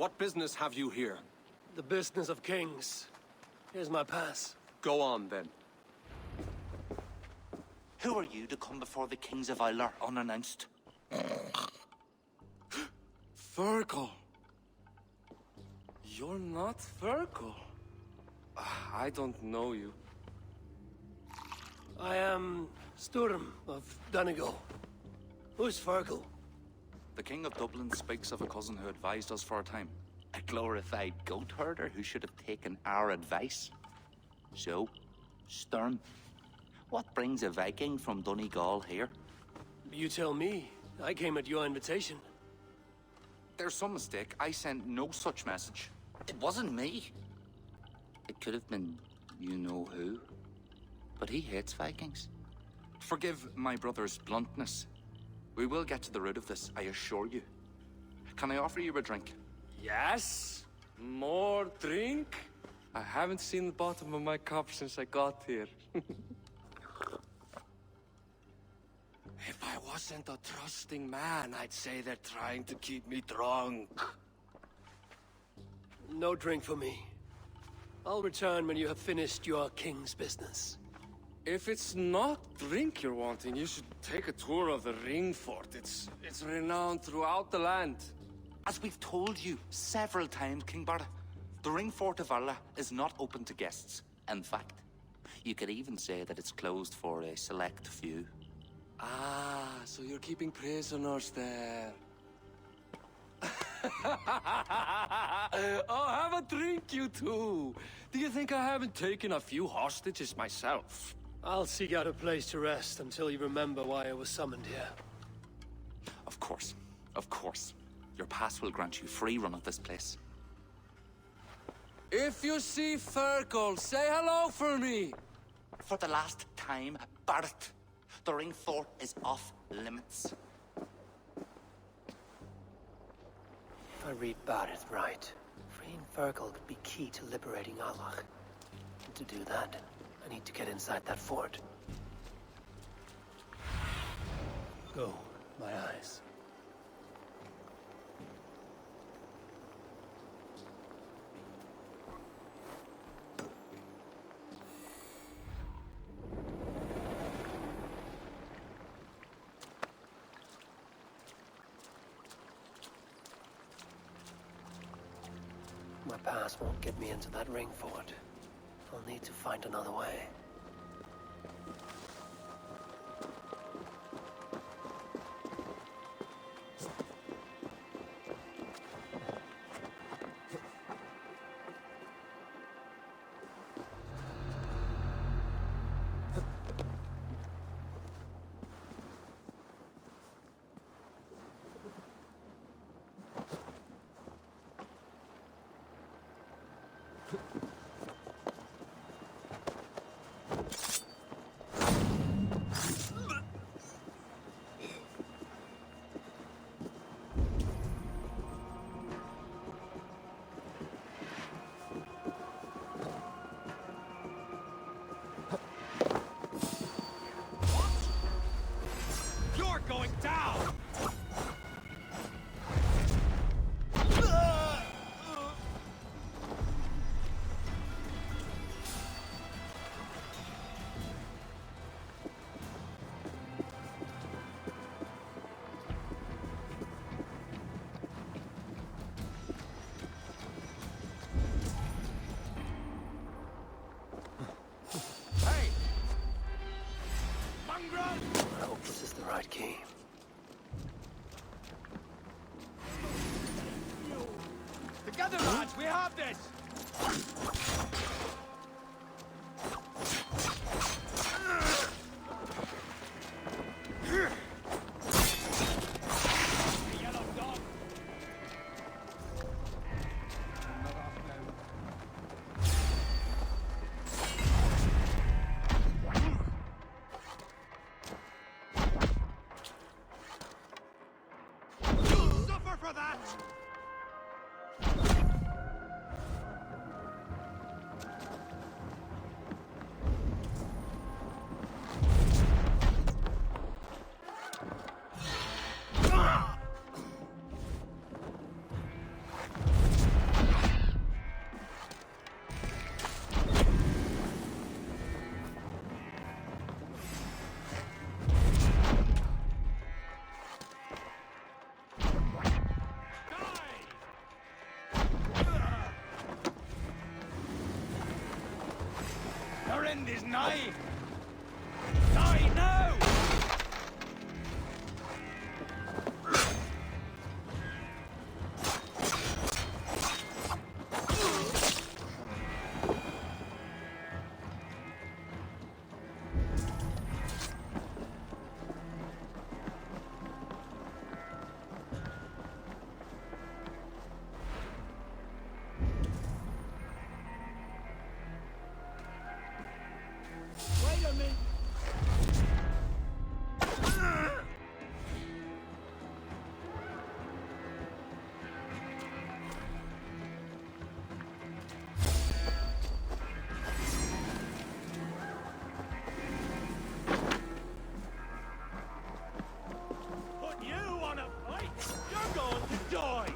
What business have you here? The business of kings. Here's my pass. Go on, then. Who are you to come before the kings of Isla unannounced? Virgil. You're not Virgil. I don't know you. I am Sturm of Donegal. Who's Virgil? The King of Dublin speaks of a cousin who advised us for a time. A glorified goat herder who should have taken our advice. So, Sturm, what brings a Viking from Donegal here? You tell me. I came at your invitation. There's some mistake. I sent no such message. It wasn't me. It could have been you-know-who. But he hates Vikings. Forgive my brother's bluntness. We will get to the root of this, I assure you. Can I offer you a drink? Yes? More drink? I haven't seen the bottom of my cup since I got here. If I wasn't a trusting man, I'd say they're trying to keep me drunk. No drink for me. I'll return when you have finished your king's business. If it's not drink you're wanting, you should take a tour of the ring fort. It's renowned throughout the land. As we've told you several times, King Barid, the ring fort of Valhalla is not open to guests. In fact, you could even say that it's closed for a select few. Ah, so you're keeping prisoners there. Oh, have a drink, you two. Do you think I haven't taken a few hostages myself? I'll seek out a place to rest until you remember why I was summoned here. Of course, of course. Your pass will grant you free run of this place. If you see Virgil, say hello for me. For the last time, Barid, the ring fort is off limits. If I read Barid right, freeing Virgil could be key to liberating Allah. And to do that, I need to get inside that fort. Go, my eyes. My pass won't get me into that ring fort. I'll need to find another way. Going down! Hey! Mongrel! I hope this is the right key. Together, lads, we have this! Yellow dog! Suffer for that! end is nigh. Die now! Wait a minute. Put you on a fight, you're going to die.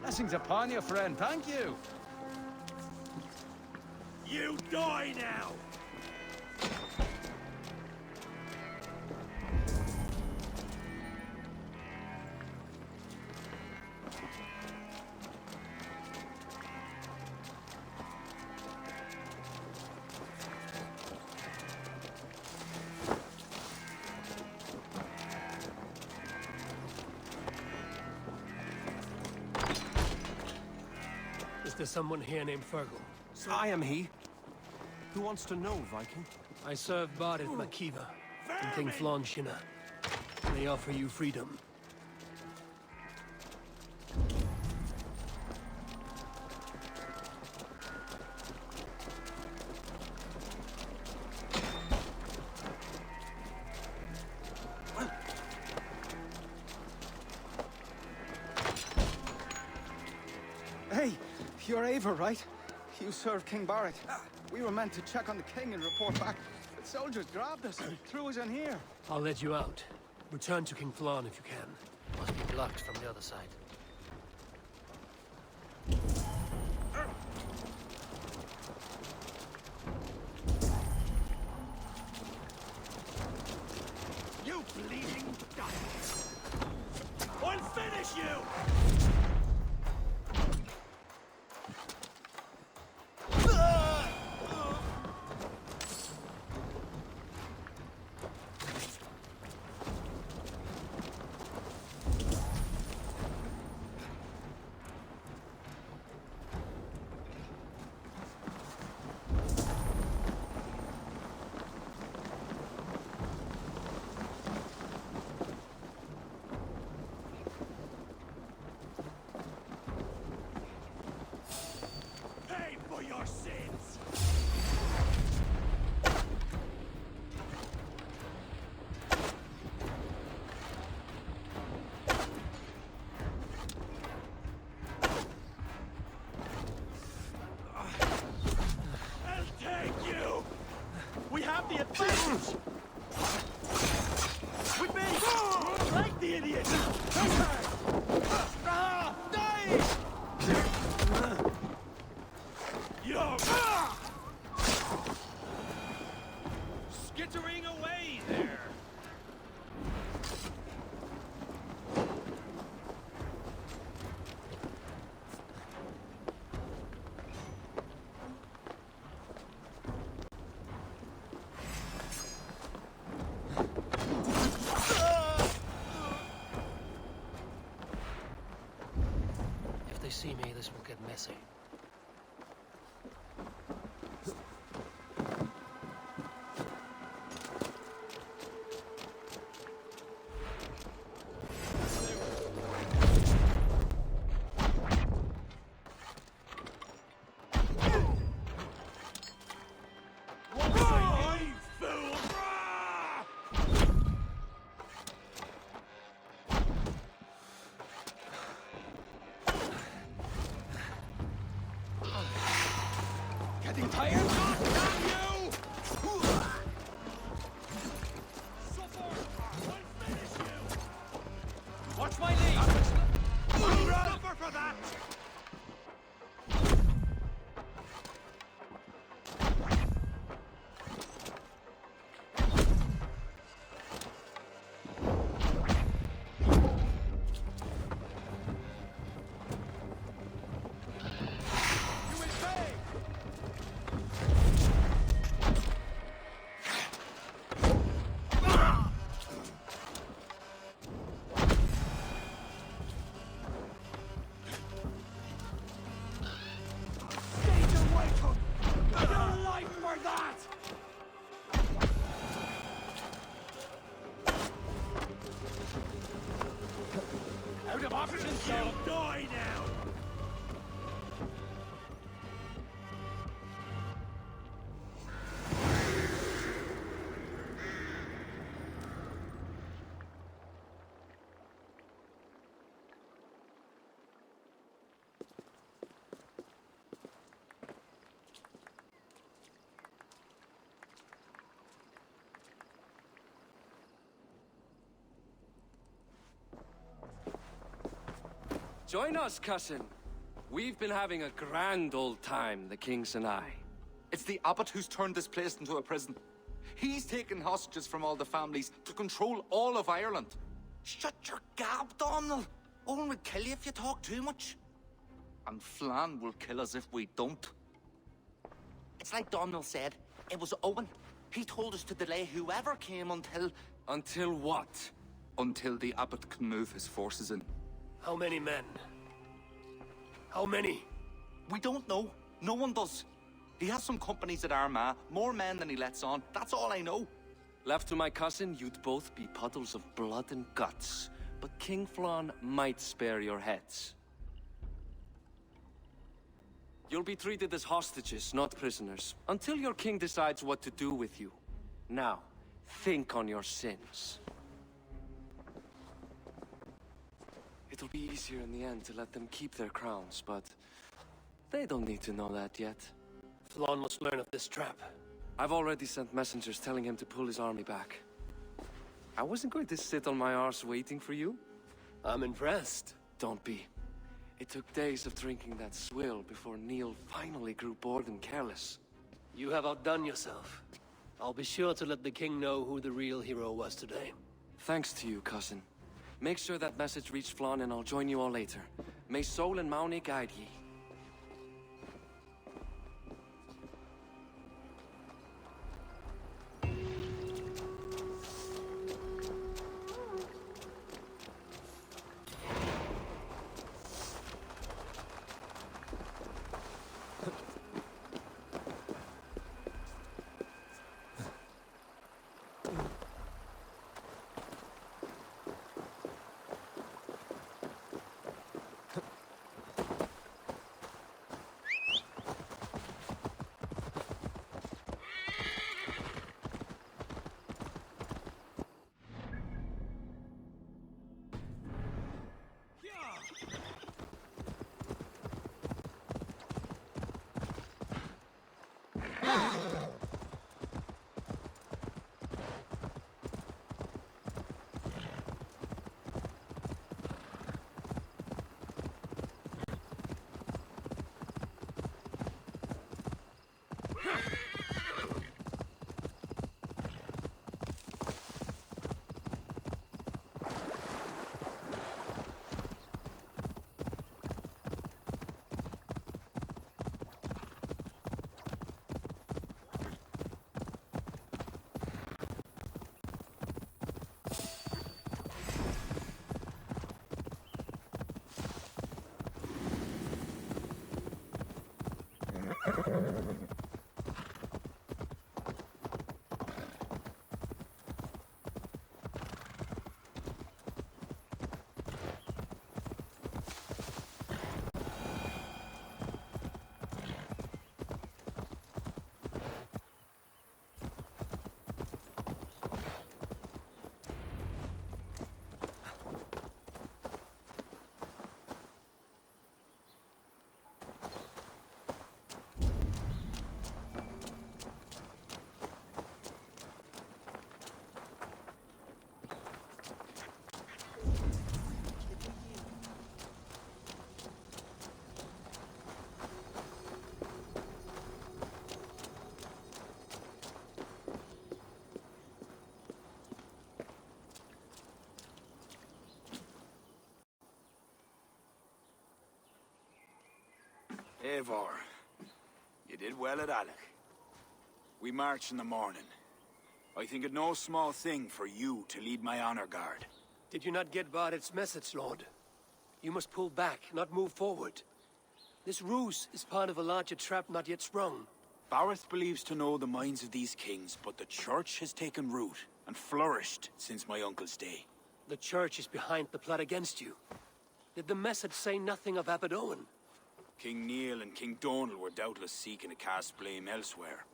Blessings upon you, friend. Thank you. You die now. Is there someone here named Fergal? I am he. Who wants to know, Viking? I serve Barid Makiva and King Flann Shinna. They offer you freedom. Hey, you're Ava, right? You served King Barid. We were meant to check on the king and report back. The soldiers grabbed us and threw us in here. I'll let you out. Return to King Flann if you can. Must be blocked from the other side. You bleeding dust! I'll finish you! see me, this will get messy. Getting tired? Watch my lead! Suffer for that! Out of options, You'll die now! Join us, cousin. We've been having a grand old time, the kings and I. It's the abbot who's turned this place into a prison. He's taken hostages from all the families to control all of Ireland. Shut your gab, Domhnall. Owen would kill you if you talk too much. And Flan will kill us if we don't. It's like Domhnall said, it was Owen. He told us to delay whoever came until... Until what? Until the abbot can move his forces in. How many men? How many? We don't know. No one does. He has some companies at Armagh, more men than he lets on. That's all I know. Left to my cousin, you'd both be puddles of blood and guts. But King Flann might spare your heads. You'll be treated as hostages, not prisoners, until your king decides what to do with you. Now, think on your sins. It'll be easier in the end to let them keep their crowns, but they don't need to know that yet. Flann must learn of this trap. I've already sent messengers telling him to pull his army back. I wasn't going to sit on my arse waiting for you. I'm impressed. Don't be. It took days of drinking that swill before Neil finally grew bored and careless. You have outdone yourself. I'll be sure to let the king know who the real hero was today. Thanks to you, cousin. Make sure that message reached Flann and I'll join you all later. May Sol and Mauni guide ye. Eivor, you did well at Alec. We march in the morning. I think it no small thing for you to lead my honor guard. Did you not get Barid's message, Lord? You must pull back, not move forward. This ruse is part of a larger trap not yet sprung. Barid believes to know the minds of these kings, but the Church has taken root and flourished since my uncle's day. The Church is behind the plot against you. Did the message say nothing of Abbot Owen? King Neil and King Donal were doubtless seeking to cast blame elsewhere.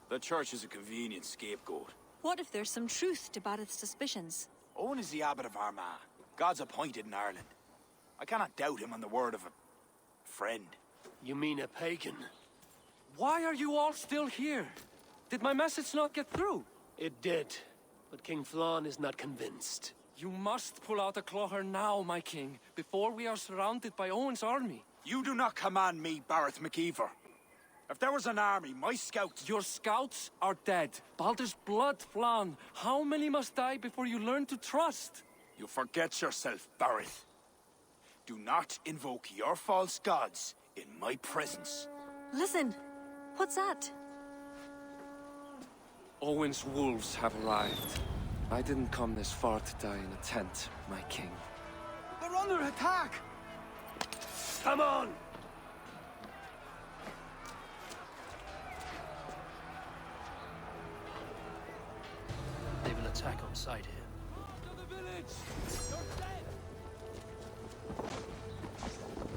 The Church is a convenient scapegoat. What if there's some truth to Barid's suspicions? Owen is the Abbot of Armagh, God's appointed in Ireland. I cannot doubt him on the word of a friend. You mean a pagan? Why are you all still here? Did my message not get through? It did, but King Flann is not convinced. You must pull out a clawher now, my king, before we are surrounded by Owen's army. You do not command me, Bareth McKeever. If there was an army, my scouts... Your scouts are dead. Baldur's blood, Flann. How many must die before you learn to trust? You forget yourself, Bareth. Do not invoke your false gods in my presence. Listen, what's that? Owen's wolves have arrived. I didn't come this far to die in a tent, my king. They're under attack! Come on! They will attack on sight here. To the village! You're dead!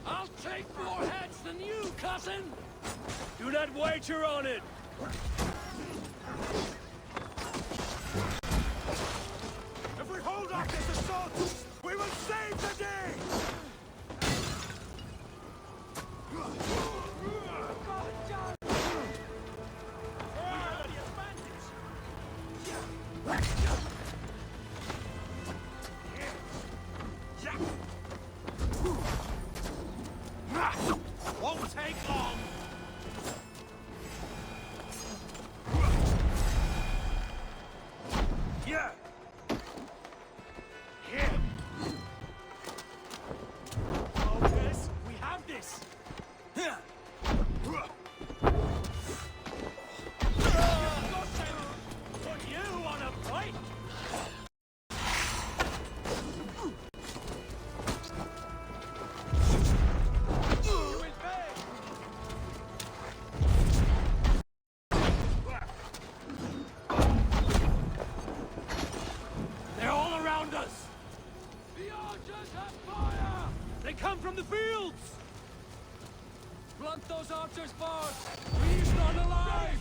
I'll take more heads than you, cousin! Do not wager on it! If we hold off this assault, we will save the day! Won't take long. Yeah! Focus. We have this. Put you on a fight. They're all around us! The archers have fire! They come from the fields! Blunt those archers, Bard! He's not alive!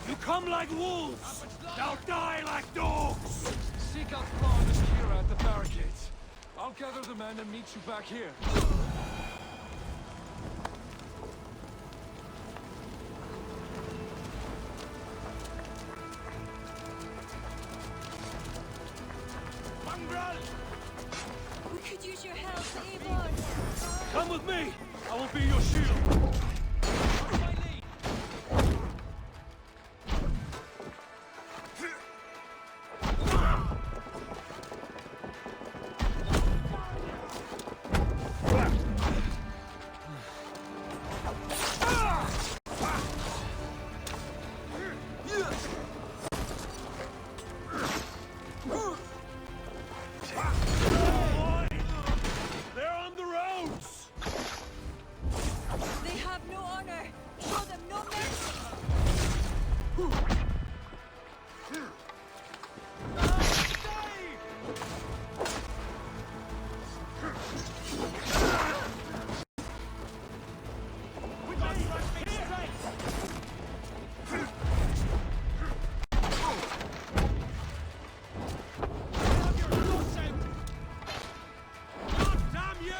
You come like wolves! Now die like dogs! Seek out Flann and Kira at the barricades. I'll gather the men and meet you back here. We could use your help, Eivor. Come with me! I will be your shield! They're on the roads! They have no honor. Show them no mercy. Damn you!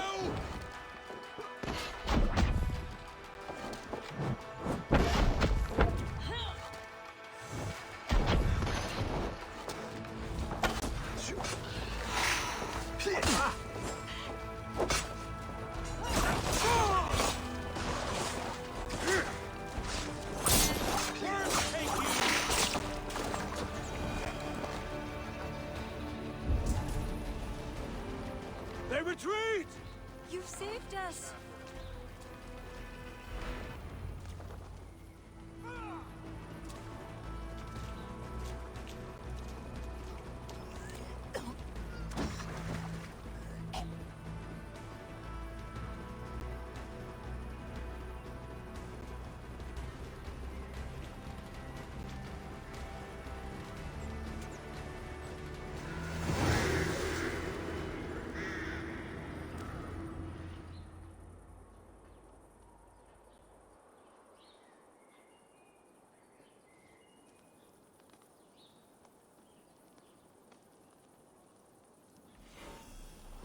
They retreat! You've saved us.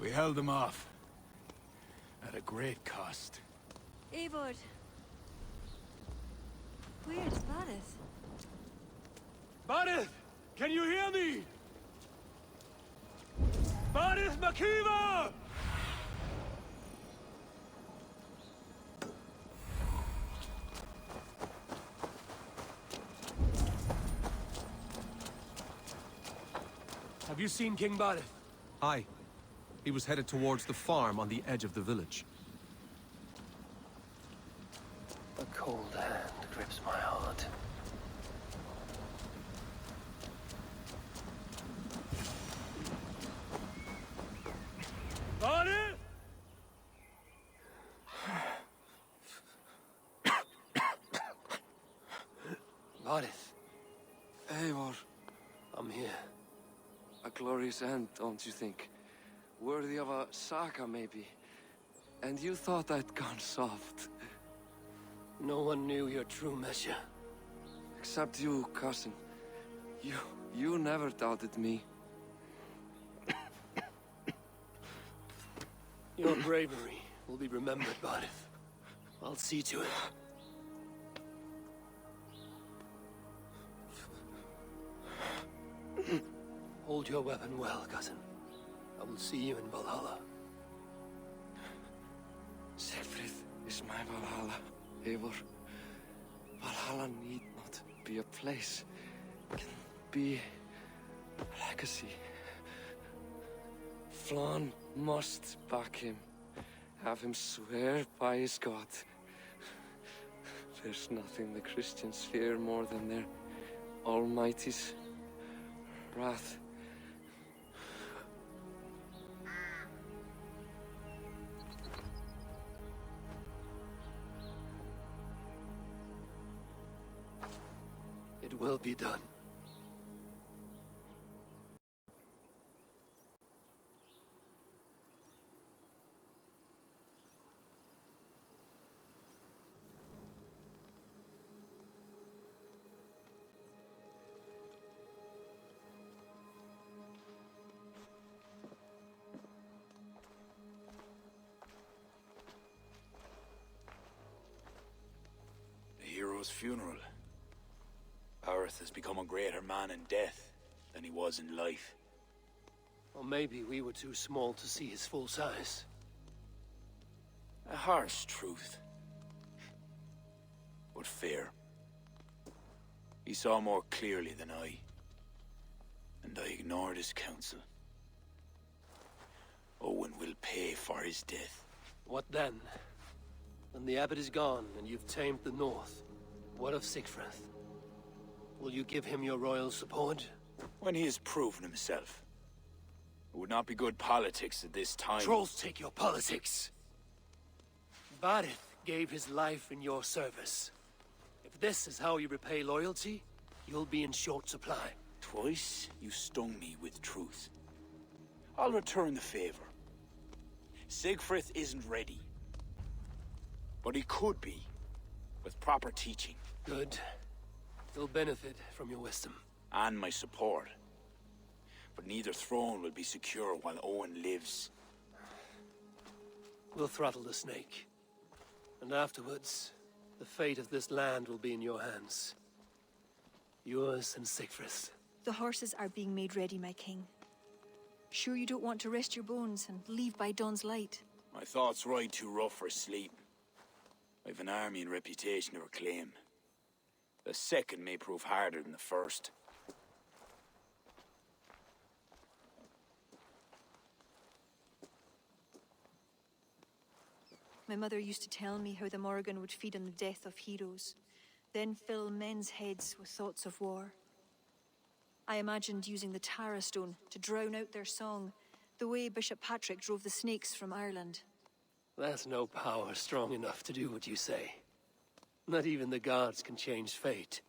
We held them off. At a great cost. Eivor. Where's Barid? Barid! Can you hear me? Barid Makiva! Have you seen King Barid? Aye. He was headed towards the farm on the edge of the village. A cold hand grips my heart. Barid! Barid, Eivor, I'm here. a glorious end, don't you think? Worthy of a saga, maybe. And you thought I'd gone soft. No one knew your true measure. Except you, cousin. You never doubted me. Your bravery will be remembered, Barid. I'll see to it. Hold your weapon well, cousin. I will see you in Valhalla. Siegfried is my Valhalla, Eivor. Valhalla need not be a place. It can be a legacy. Flann must back him. Have him swear by his God. There's nothing the Christians fear more than their Almighty's wrath. It will be done. The hero's funeral. Barid has become a greater man in death than he was in life. Or maybe we were too small to see his full size. A harsh truth. But fair. He saw more clearly than I. And I ignored his counsel. Owen will pay for his death. What then? When the abbot is gone and you've tamed the north, what of Siegfried? Will you give him your royal support? When he has proven himself. It would not be good politics at this time. Trolls take your politics. Barid gave his life in your service. If this is how you repay loyalty, you'll be in short supply. Twice you stung me with truth. I'll return the favor. Siegfried isn't ready. But he could be, with proper teaching. Good. He'll benefit from your wisdom. And my support. But neither throne will be secure while Owen lives. We'll throttle the snake. And afterwards, the fate of this land will be in your hands. Yours and Siegfried's. The horses are being made ready, my king. Sure you don't want to rest your bones and leave by dawn's light? My thoughts ride too rough for sleep. I've an army and reputation to reclaim. The second may prove harder than the first. My mother used to tell me how the Morrigan would feed on the death of heroes, then fill men's heads with thoughts of war. I imagined using the Tara Stone to drown out their song, the way Bishop Patrick drove the snakes from Ireland. There's no power strong enough to do what you say. Not even the gods can change fate.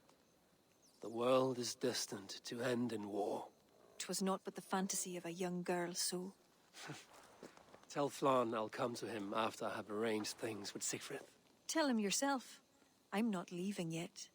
The world is destined to end in war. 'Twas not but the fantasy of a young girl, so... Tell Flann I'll come to him after I have arranged things with Siegfried. Tell him yourself. I'm not leaving yet.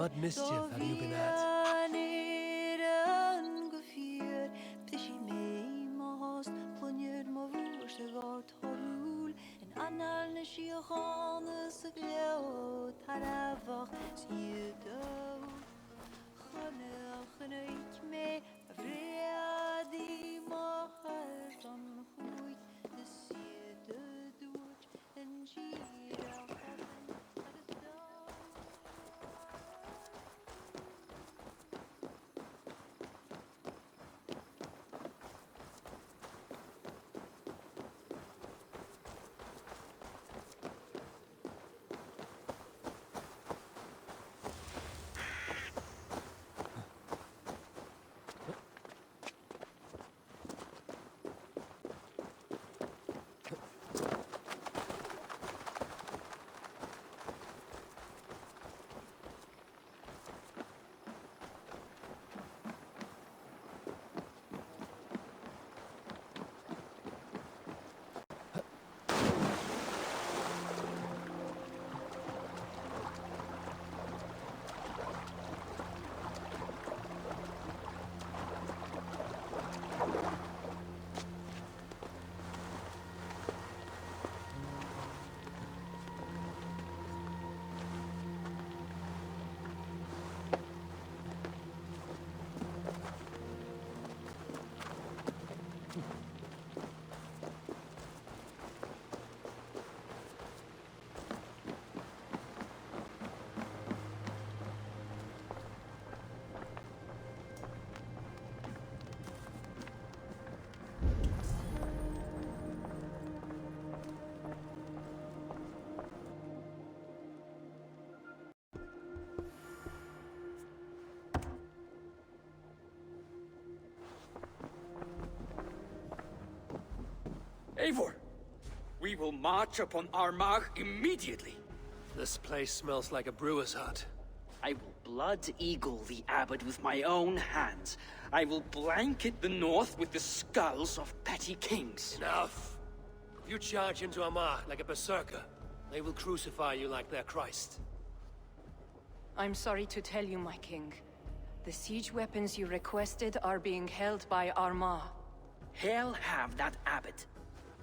What mischief have you been at? Eivor, we will march upon Armagh immediately. This place smells like a brewer's hut. I will blood eagle the abbot with my own hands. I will blanket the north with the skulls of petty kings. Enough! You charge into Armagh like a berserker. They will crucify you like their Christ. I'm sorry to tell you, my king. The siege weapons you requested are being held by Armagh. Hell have that abbot.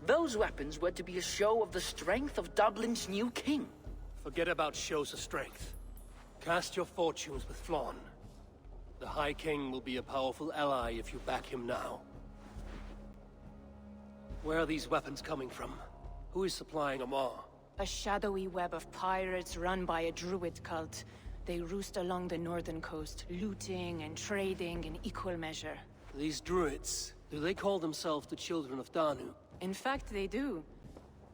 Those weapons were to be a show of the strength of Dublin's new king. Forget about shows of strength. Cast your fortunes with Flann. The High King will be a powerful ally if you back him now. Where are these weapons coming from? Who is supplying Armagh? A shadowy web of pirates run by a druid cult. They roost along the northern coast, looting and trading in equal measure. These druids, do they call themselves the Children of Danu? In fact, they do.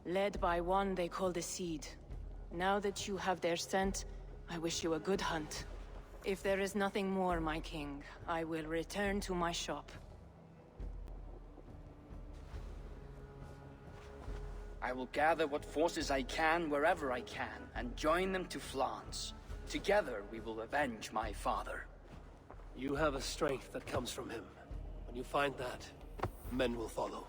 Led by one they call the Seed. Now that you have their scent, I wish you a good hunt. If there is nothing more, my king, I will return to my shop. I will gather what forces I can wherever I can, and join them to Flan's. Together we will avenge my father. You have a strength that comes from him. When you find that, men will follow.